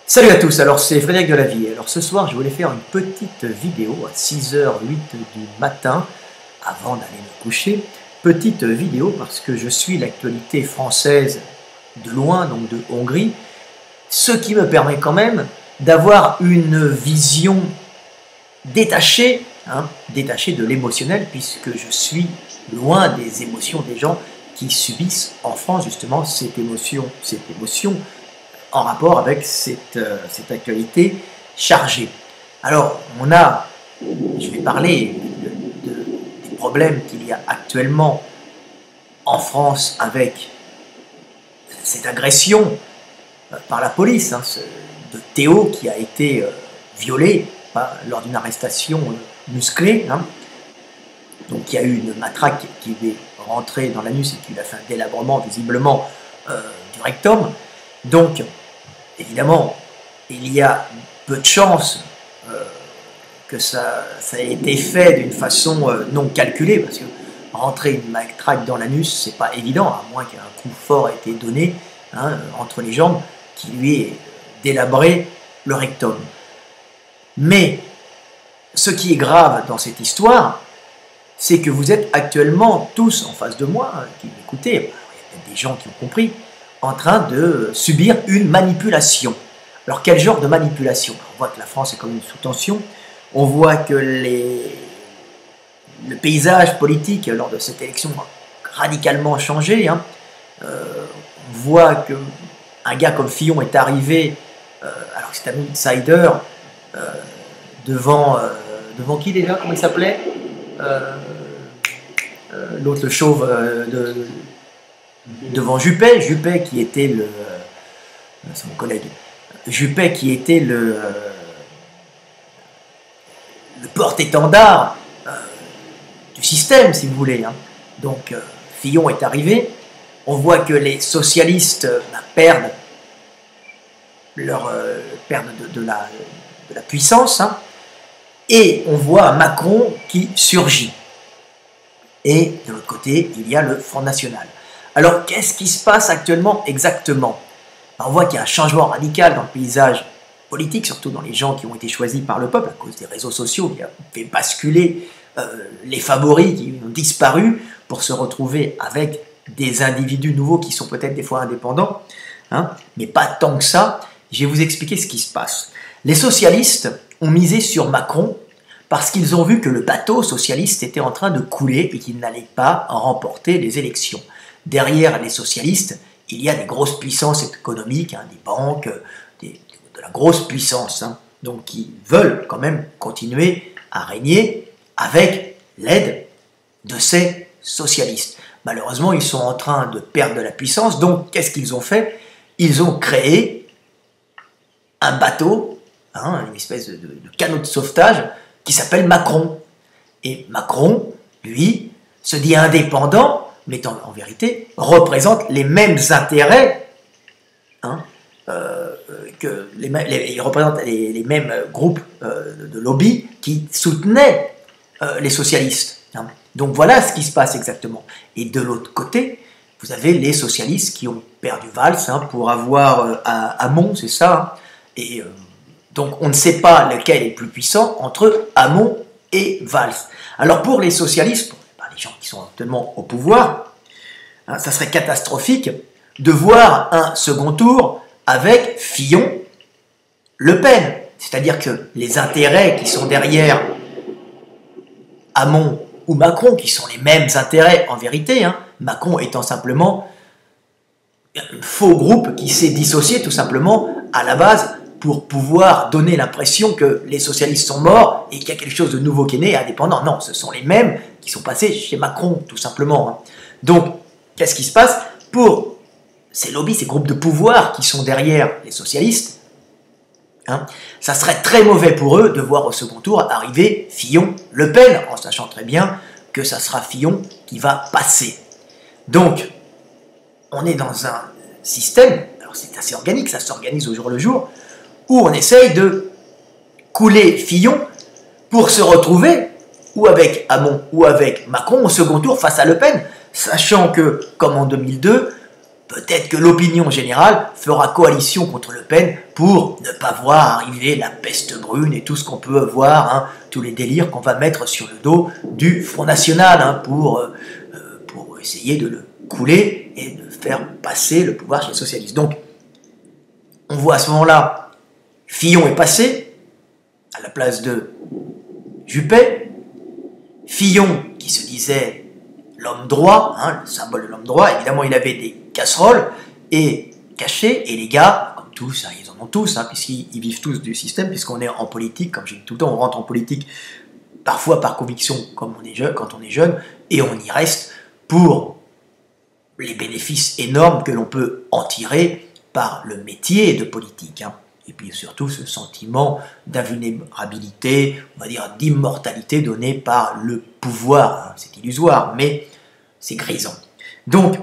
Salut à tous, alors c'est Frédéric Delavie. Alors ce soir je voulais faire une petite vidéo à 6h08 du matin avant d'aller me coucher. Petite vidéo parce que je suis l'actualité française de loin, donc de Hongrie, ce qui me permet quand même d'avoir une vision détachée, détachée de l'émotionnel, puisque je suis loin des émotions des gens qui subissent en France justement cette émotion en rapport avec cette actualité chargée. Alors, je vais parler des problèmes qu'il y a actuellement en France avec cette agression par la police, de Théo qui a été violé lors d'une arrestation musclée. Donc il y a eu une matraque qui est rentrée dans l'anus et qui a fait un délabrement visiblement du rectum. Donc, évidemment, il y a peu de chances que ça ait été fait d'une façon non calculée, parce que rentrer une matraque dans l'anus, c'est pas évident, à moins qu'un coup fort ait été donné entre les jambes qui lui ait délabré le rectum. Mais ce qui est grave dans cette histoire, c'est que vous êtes actuellement tous en face de moi, qui m'écoutez, il y a peut-être des gens qui ont compris, en train de subir une manipulation. Alors quel genre de manipulation? On voit que la France est quand même sous tension, on voit que le paysage politique lors de cette élection a radicalement changé. On voit qu'un gars comme Fillon est arrivé, alors que c'est un outsider, devant qui déjà? Comment il s'appelait? L'autre, le chauve, devant Juppé qui était c'est mon collègue, Juppé qui était le porte-étendard du système, si vous voulez. Donc Fillon est arrivé, on voit que les socialistes perdent de la puissance, et on voit Macron qui surgit. Et de l'autre côté, il y a le Front National. Alors, qu'est-ce qui se passe actuellement exactement? On voit qu'il y a un changement radical dans le paysage politique, surtout dans les gens qui ont été choisis par le peuple à cause des réseaux sociaux, qui a fait basculer les favoris qui ont disparu pour se retrouver avec des individus nouveaux qui sont peut-être des fois indépendants, mais pas tant que ça. Je vais vous expliquer ce qui se passe. Les socialistes ont misé sur Macron parce qu'ils ont vu que le bateau socialiste était en train de couler et qu'il n'allait pas remporter les élections. Derrière les socialistes, il y a des grosses puissances économiques, des banques, de la grosse puissance, donc qui veulent quand même continuer à régner avec l'aide de ces socialistes. Malheureusement, ils sont en train de perdre de la puissance, donc qu'est-ce qu'ils ont fait? Ils ont créé un bateau, une espèce de canot de sauvetage qui s'appelle Macron. Et Macron, lui, se dit indépendant, mais en vérité représente les mêmes intérêts, il représente les mêmes groupes de lobby qui soutenaient les socialistes. Donc voilà ce qui se passe exactement. Et de l'autre côté, vous avez les socialistes qui ont perdu Valls pour avoir Hamon, c'est ça. Et donc on ne sait pas lequel est le plus puissant entre Hamon et Valls. Alors pour les socialistes, les gens qui sont actuellement au pouvoir, ça serait catastrophique de voir un second tour avec Fillon, Le Pen. C'est-à-dire que les intérêts qui sont derrière Hamon ou Macron, qui sont les mêmes intérêts en vérité, Macron étant simplement un faux groupe qui s'est dissocié tout simplement à la base pour pouvoir donner l'impression que les socialistes sont morts et qu'il y a quelque chose de nouveau qui est né, indépendant. Non, ce sont les mêmes qui sont passés chez Macron, tout simplement. Donc, qu'est-ce qui se passe? Pour ces lobbies, ces groupes de pouvoir qui sont derrière les socialistes, ça serait très mauvais pour eux de voir au second tour arriver Fillon, Le Pen, en sachant très bien que ça sera Fillon qui va passer. Donc, on est dans un système, alors c'est assez organique, ça s'organise au jour le jour, où on essaye de couler Fillon pour se retrouver ou avec Hamon ou avec Macron au second tour face à Le Pen, sachant que, comme en 2002, peut-être que l'opinion générale fera coalition contre Le Pen pour ne pas voir arriver la peste brune et tout ce qu'on peut voir, hein, tous les délires qu'on va mettre sur le dos du Front National, hein, pour essayer de le couler et de faire passer le pouvoir chez les socialistes. Donc, on voit à ce moment-là, Fillon est passé à la place de Juppé. Fillon, qui se disait l'homme droit, hein, le symbole de l'homme droit, évidemment il avait des casseroles et cachées, et les gars, comme tous, hein, ils en ont tous, hein, puisqu'ils vivent tous du système, puisqu'on est en politique, comme je dis tout le temps, on rentre en politique parfois par conviction comme on est jeune, quand on est jeune, et on y reste pour les bénéfices énormes que l'on peut en tirer par le métier de politique, hein. Et puis surtout ce sentiment d'invulnérabilité, on va dire d'immortalité donné par le pouvoir, hein. C'est illusoire, mais c'est grisant. Donc,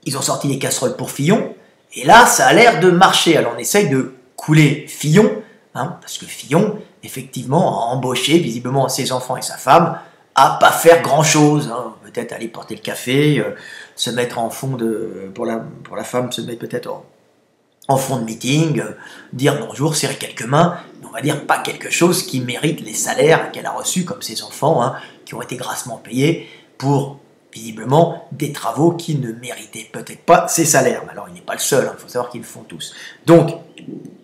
ils ont sorti les casseroles pour Fillon, et là, ça a l'air de marcher. Alors on essaye de couler Fillon, hein, parce que Fillon, effectivement, a embauché visiblement ses enfants et sa femme à pas faire grand-chose, hein. Peut-être aller porter le café, se mettre en fond de... Pour la femme, se mettre peut-être en fond de meeting, dire bonjour, serrer quelques mains, mais on va dire pas quelque chose qui mérite les salaires qu'elle a reçus, comme ses enfants, hein, qui ont été grassement payés pour, visiblement, des travaux qui ne méritaient peut-être pas ces salaires. Mais alors, il n'est pas le seul, il faut savoir qu'ils le font tous. Donc,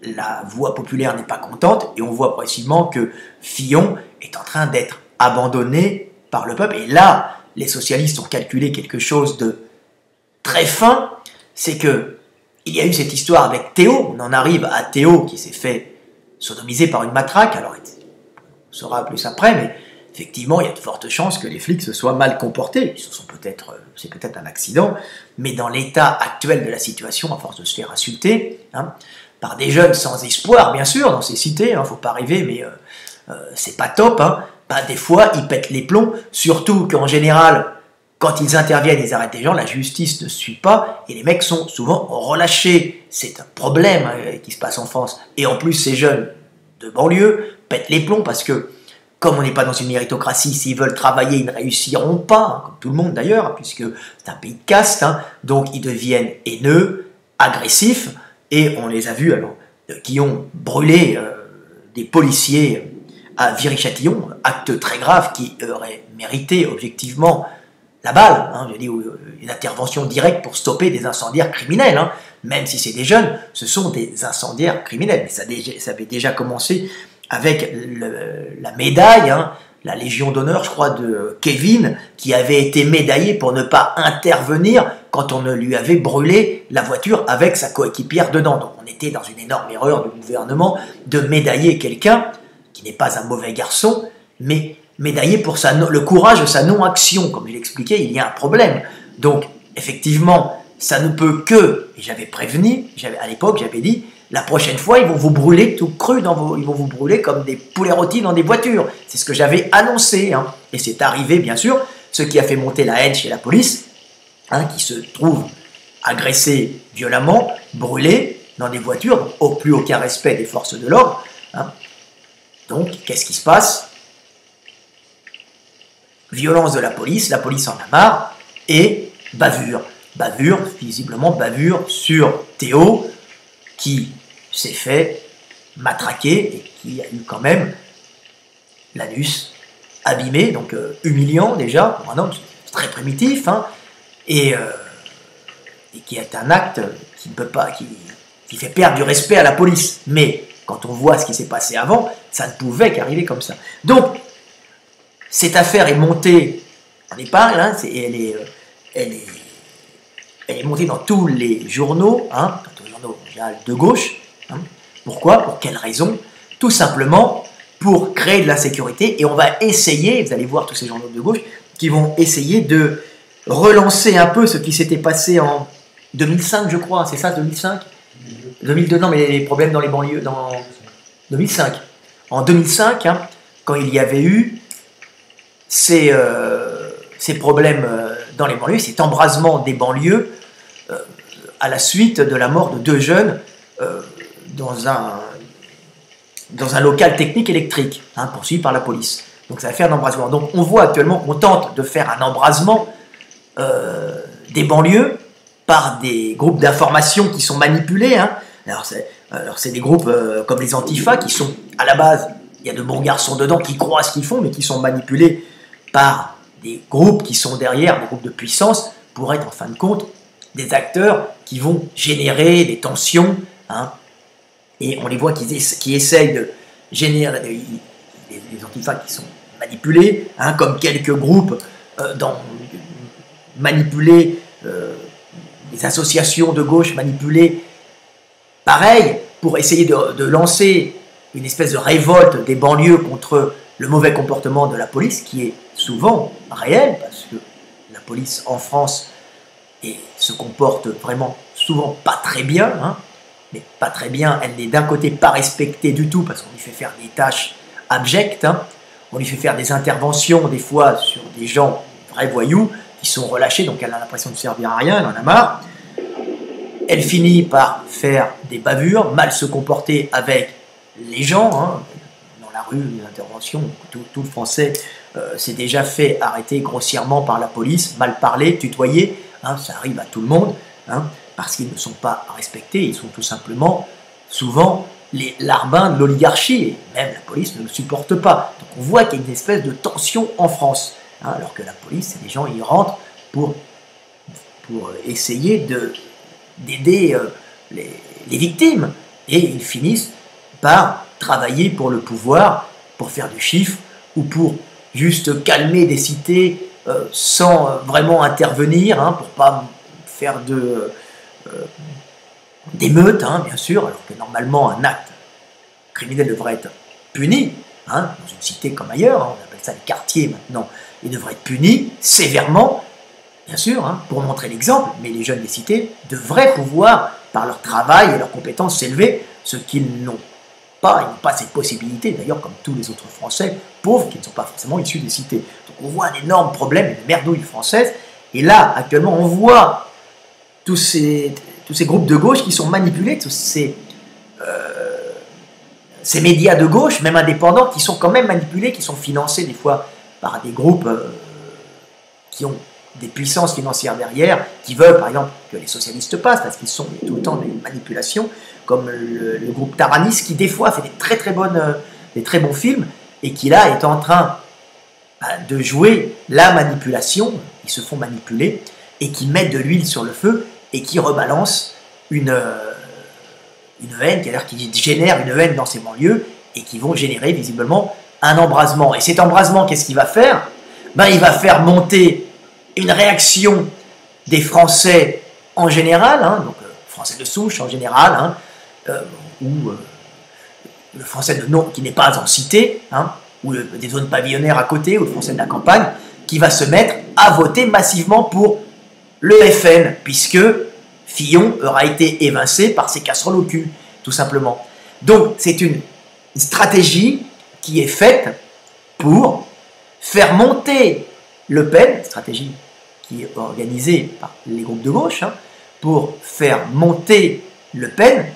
la voix populaire n'est pas contente, et on voit progressivement que Fillon est en train d'être abandonné par le peuple, et là, les socialistes ont calculé quelque chose de très fin, c'est que il y a eu cette histoire avec Théo, on en arrive à Théo qui s'est fait sodomiser par une matraque, alors on saura plus après, mais effectivement il y a de fortes chances que les flics se soient mal comportés, c'est peut-être un accident, mais dans l'état actuel de la situation, à force de se faire insulter, hein, par des jeunes sans espoir, bien sûr, dans ces cités, hein, faut pas rêver, mais c'est pas top, hein, bah, des fois ils pètent les plombs, surtout qu'en général, quand ils interviennent, ils arrêtent des gens, la justice ne suit pas, et les mecs sont souvent relâchés. C'est un problème, hein, qui se passe en France. Et en plus, ces jeunes de banlieue pètent les plombs parce que, comme on n'est pas dans une méritocratie, s'ils veulent travailler, ils ne réussiront pas, hein, comme tout le monde d'ailleurs, puisque c'est un pays de caste, hein, donc ils deviennent haineux, agressifs, et on les a vus alors, qui ont brûlé des policiers à Viry-Châtillon, acte très grave qui aurait mérité objectivement la balle, hein, je dis, une intervention directe pour stopper des incendiaires criminels, hein. Même si c'est des jeunes, ce sont des incendiaires criminels. Mais ça avait déjà commencé avec la médaille, hein, la Légion d'honneur, je crois, de Kevin, qui avait été médaillé pour ne pas intervenir quand on lui avait brûlé la voiture avec sa coéquipière dedans. Donc on était dans une énorme erreur du gouvernement de médailler quelqu'un qui n'est pas un mauvais garçon, mais médaillé pour le courage de sa non-action. Comme je l'ai expliqué, il y a un problème. Donc, effectivement, ça ne peut que, et j'avais prévenu, à l'époque, j'avais dit, la prochaine fois, ils vont vous brûler tout cru, ils vont vous brûler comme des poulets rôtis dans des voitures. C'est ce que j'avais annoncé, hein. Et c'est arrivé, bien sûr, ce qui a fait monter la haine chez la police, hein, qui se trouve agressés violemment, brûlés dans des voitures, donc au plus aucun respect des forces de l'ordre, hein. Donc, qu'est-ce qui se passe? Violence de la police en a marre, et bavure. Bavure, visiblement bavure sur Théo, qui s'est fait matraquer et qui a eu quand même l'anus abîmé, donc humiliant déjà, pour un homme très primitif, hein, et qui est un acte qui ne peut pas, qui fait perdre du respect à la police. Mais quand on voit ce qui s'est passé avant, ça ne pouvait qu'arriver comme ça. Donc, cette affaire est montée, on est pas, hein, elle est montée dans tous les journaux, hein, dans tous les journaux de gauche. Hein. Pourquoi? Pour quelle raison? Tout simplement pour créer de l'insécurité. Et on va essayer, vous allez voir tous ces journaux de gauche, qui vont essayer de relancer un peu ce qui s'était passé en 2005, je crois. C'est ça, 2005? 2002, non, mais les problèmes dans les banlieues, dans 2005. En 2005, hein, quand il y avait eu ces problèmes dans les banlieues, cet embrasement des banlieues à la suite de la mort de deux jeunes dans un local technique électrique, hein, poursuivi par la police. Donc ça a fait un embrasement. Donc on voit actuellement qu'on tente de faire un embrasement des banlieues par des groupes d'information qui sont manipulés. Hein. Alors c'est des groupes comme les Antifa qui sont, à la base, il y a de bons garçons dedans qui croient à ce qu'ils font, mais qui sont manipulés par des groupes qui sont derrière, des groupes de puissance, pour être en fin de compte des acteurs qui vont générer des tensions. Hein. Et on les voit qui essayent de générer des Antifa qui sont manipulés, hein, comme quelques groupes manipulés, des associations de gauche manipulées, pareil, pour essayer de lancer une espèce de révolte des banlieues contre le mauvais comportement de la police, qui est souvent réel, parce que la police en France se comporte vraiment souvent pas très bien, hein, mais pas très bien, elle n'est d'un côté pas respectée du tout, parce qu'on lui fait faire des tâches abjectes, hein, on lui fait faire des interventions des fois sur des gens, vrais voyous, qui sont relâchés, donc elle a l'impression de servir à rien, elle en a marre. Elle finit par faire des bavures, mal se comporter avec les gens, hein, dans la rue, les interventions, tout le français s'est déjà fait arrêter grossièrement par la police, mal parler, tutoyer, hein, ça arrive à tout le monde, hein, parce qu'ils ne sont pas respectés, ils sont tout simplement souvent les larbins de l'oligarchie, et même la police ne le supporte pas. Donc on voit qu'il y a une espèce de tension en France, hein, alors que la police, c'est des gens, ils rentrent pour essayer d'aider les victimes, et ils finissent par travailler pour le pouvoir, pour faire du chiffre, ou pour juste calmer des cités sans vraiment intervenir, hein, pour pas faire d'émeutes, hein, bien sûr, alors que normalement un acte criminel devrait être puni, hein, dans une cité comme ailleurs, hein, on appelle ça les quartiers maintenant, il devrait être puni sévèrement, bien sûr, hein, pour montrer l'exemple, mais les jeunes des cités devraient pouvoir, par leur travail et leurs compétences, s'élever, ce qu'ils n'ont pas, ils n'ont pas cette possibilité, d'ailleurs comme tous les autres Français pauvres qui ne sont pas forcément issus des cités. Donc on voit un énorme problème, une merdouille française, et là, actuellement, on voit tous ces groupes de gauche qui sont manipulés, tous ces médias de gauche, même indépendants, qui sont quand même manipulés, qui sont financés des fois par des groupes qui ont des puissances financières derrière, qui veulent par exemple que les socialistes passent, parce qu'ils sont tout le temps des manipulations, comme le groupe Taranis, qui des fois fait des très bons films, et qui là est en train de jouer la manipulation, ils se font manipuler, et qui mettent de l'huile sur le feu, et qui rebalancent une haine, c'est-à-dire qui génèrent une haine dans ces banlieues, et qui vont générer visiblement un embrasement. Et cet embrasement, qu'est-ce qu'il va faire? Il va faire monter une réaction des Français en général, hein, donc Français de souche en général, hein, ou le Français de nom qui n'est pas en cité, hein, ou des zones pavillonnaires à côté, ou le Français de la campagne, qui va se mettre à voter massivement pour le FN, puisque Fillon aura été évincé par ses casseroles au cul, tout simplement. Donc c'est une stratégie qui est faite pour faire monter Le Pen, stratégie qui est organisée par les groupes de gauche, hein, pour faire monter Le Pen,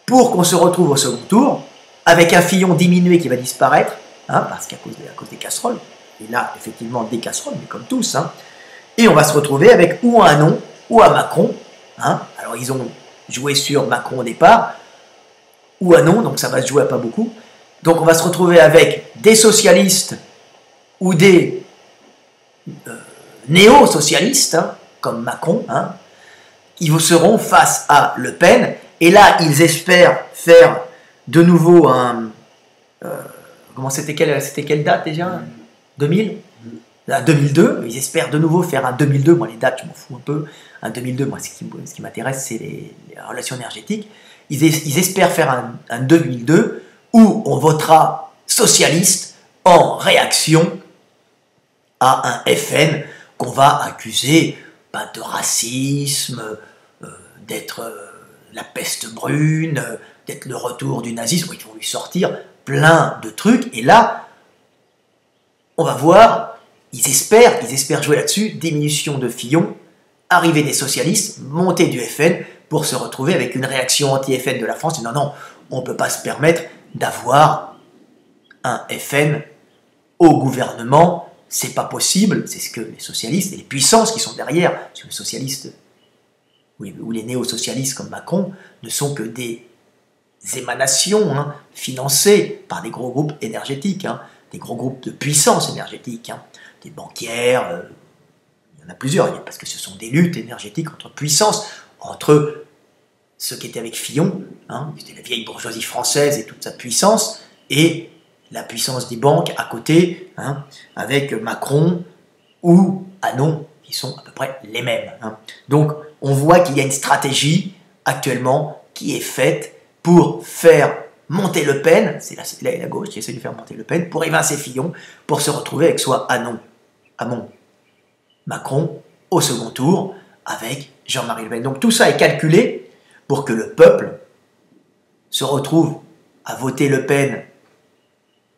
pour qu'on se retrouve au second tour, avec un Fillon diminué qui va disparaître, hein, parce qu'à cause des casseroles, et là, effectivement, des casseroles, mais comme tous, hein, et on va se retrouver avec ou un non, ou un Macron, hein. Alors ils ont joué sur Macron au départ, ou un non, donc ça va se jouer à pas beaucoup, donc on va se retrouver avec des socialistes, ou des néo-socialistes, hein, comme Macron, hein, ils seront face à Le Pen, et là, ils espèrent faire de nouveau un... c'était quelle date déjà? 2000 2002, ils espèrent de nouveau faire un 2002, moi les dates, je m'en fous un peu, un 2002, moi ce qui m'intéresse, c'est les relations énergétiques, ils espèrent faire un 2002 où on votera socialiste en réaction à un FN qu'on va accuser de racisme, d'être la peste brune, d'être le retour du nazisme, ils vont lui sortir plein de trucs, et là, on va voir, ils espèrent jouer là-dessus, diminution de Fillon, arrivée des socialistes, montée du FN, pour se retrouver avec une réaction anti-FN de la France, et non, on ne peut pas se permettre d'avoir un FN au gouvernement, c'est pas possible, c'est ce que les socialistes et les puissances qui sont derrière, parce que les socialistes ou les néo-socialistes comme Macron ne sont que des émanations financées par des gros groupes énergétiques, des gros groupes de puissance énergétique, des banquières, il y en a plusieurs, parce que ce sont des luttes énergétiques entre puissances, entre ceux qui étaient avec Fillon, c'était la vieille bourgeoisie française et toute sa puissance, et la puissance des banques à côté, avec Macron ou Anon, qui sont à peu près les mêmes. Donc on voit qu'il y a une stratégie actuellement qui est faite pour faire monter Le Pen, c'est la gauche qui essaie de faire monter Le Pen, pour évincer Fillon, pour se retrouver avec soit Hamon, Macron, au second tour, avec Jean-Marie Le Pen. Donc tout ça est calculé pour que le peuple se retrouve à voter Le Pen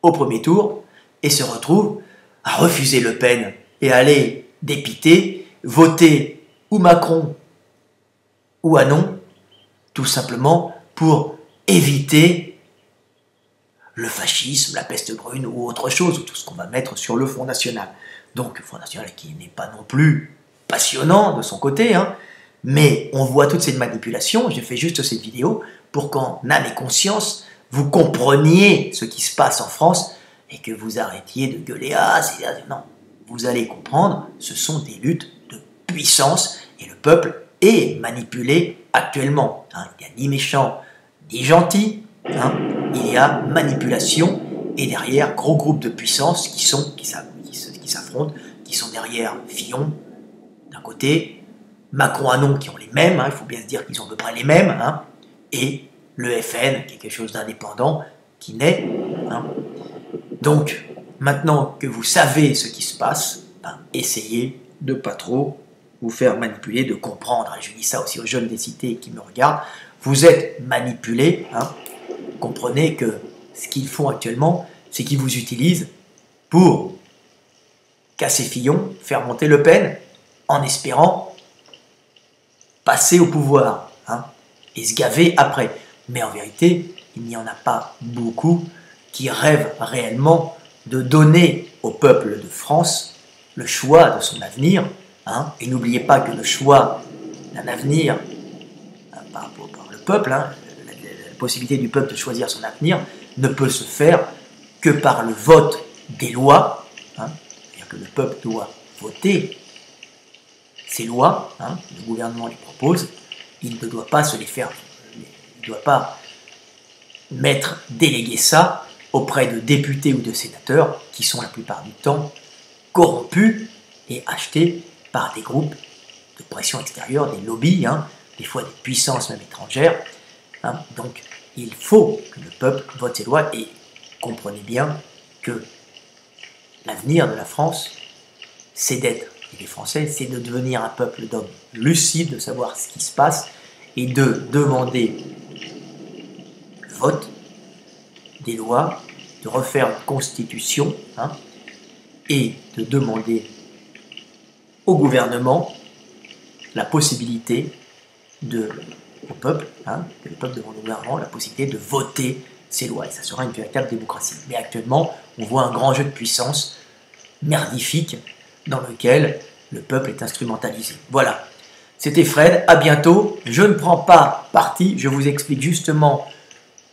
au premier tour, et se retrouve à refuser Le Pen et à aller dépiter, voter ou Macron ou Anon, tout simplement pour éviter le fascisme, la peste brune ou autre chose, ou tout ce qu'on va mettre sur le Front National. Donc le Front National qui n'est pas non plus passionnant de son côté, mais on voit toutes ces manipulations. J'ai fait juste cette vidéo pour qu'en âme et conscience, vous compreniez ce qui se passe en France et que vous arrêtiez de gueuler « Ah, c'est... » Non, vous allez comprendre, ce sont des luttes de puissance et le peuple est manipulé actuellement. Il n'y a ni méchant ni gentil, il y a manipulation et derrière gros groupes de puissance qui s'affrontent, qui sont derrière Fillon d'un côté, Macron-Anon qui ont les mêmes, il faut bien se dire qu'ils ont à peu près les mêmes, et le FN, qui est quelque chose d'indépendant, qui naît. Donc, maintenant que vous savez ce qui se passe, essayez de pas trop vous faire manipuler, de comprendre. Et je dis ça aussi aux jeunes des cités qui me regardent. Vous êtes manipulés. Comprenez que ce qu'ils font actuellement, c'est qu'ils vous utilisent pour casser Fillon, faire monter Le Pen, en espérant passer au pouvoir et se gaver après. Mais en vérité, il n'y en a pas beaucoup qui rêvent réellement de donner au peuple de France le choix de son avenir. Et n'oubliez pas que le choix d'un avenir par le peuple, la possibilité du peuple de choisir son avenir, ne peut se faire que par le vote des lois. C'est-à-dire que le peuple doit voter ces lois, le gouvernement les propose, il ne doit pas se les faire, il ne doit pas déléguer ça auprès de députés ou de sénateurs qui sont la plupart du temps corrompus et achetés par des groupes de pression extérieure, des lobbies, des fois des puissances même étrangères. Donc il faut que le peuple vote ses lois et comprenez bien que l'avenir de la France, c'est d'être, et des Français, c'est de devenir un peuple d'hommes lucides, de savoir ce qui se passe et de demander le vote des lois, de refaire une constitution et de demander au gouvernement la possibilité au peuple, que le peuple demande au gouvernement la possibilité de voter ces lois. Et ça sera une véritable démocratie. Mais actuellement, on voit un grand jeu de puissance merdifique dans lequel le peuple est instrumentalisé. Voilà. C'était Fred, à bientôt. Je ne prends pas parti, je vous explique justement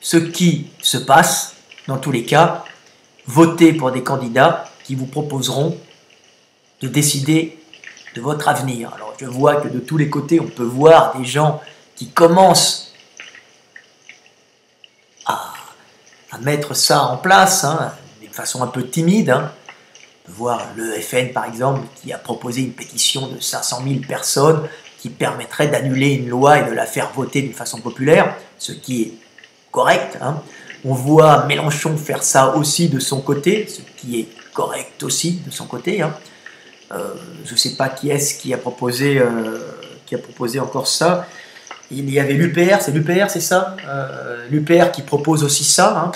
ce qui se passe. Dans tous les cas, votez pour des candidats qui vous proposeront de décider de votre avenir. Alors je vois que de tous les côtés, on peut voir des gens qui commencent à mettre ça en place, de façon un peu timide. On peut voir le FN par exemple, qui a proposé une pétition de 500 000 personnes qui permettrait d'annuler une loi et de la faire voter d'une façon populaire, ce qui est correct. On voit Mélenchon faire ça aussi de son côté, ce qui est correct aussi de son côté. Je ne sais pas qui est-ce qui a proposé encore ça. Il y avait l'UPR, c'est l'UPR, c'est ça, l'UPR qui propose aussi ça,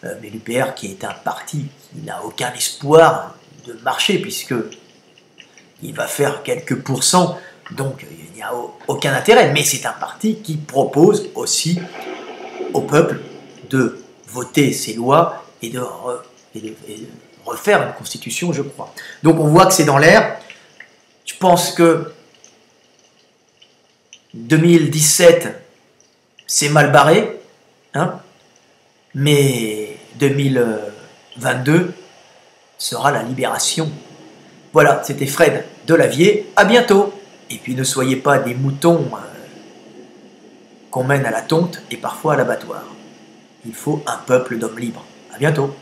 mais l'UPR qui est un parti qui n'a aucun espoir de marcher, puisque il va faire quelques pourcents, donc il n'y a aucun intérêt, mais c'est un parti qui propose aussi au peuple de voter ces lois et de refaire une constitution, je crois. Donc on voit que c'est dans l'air. Je pense que 2017, c'est mal barré, hein, mais 2022 sera la libération. Voilà, c'était Fred Delavier, à bientôt. Et puis ne soyez pas des moutons qu'on mène à la tonte et parfois à l'abattoir. Il faut un peuple d'hommes libres. À bientôt.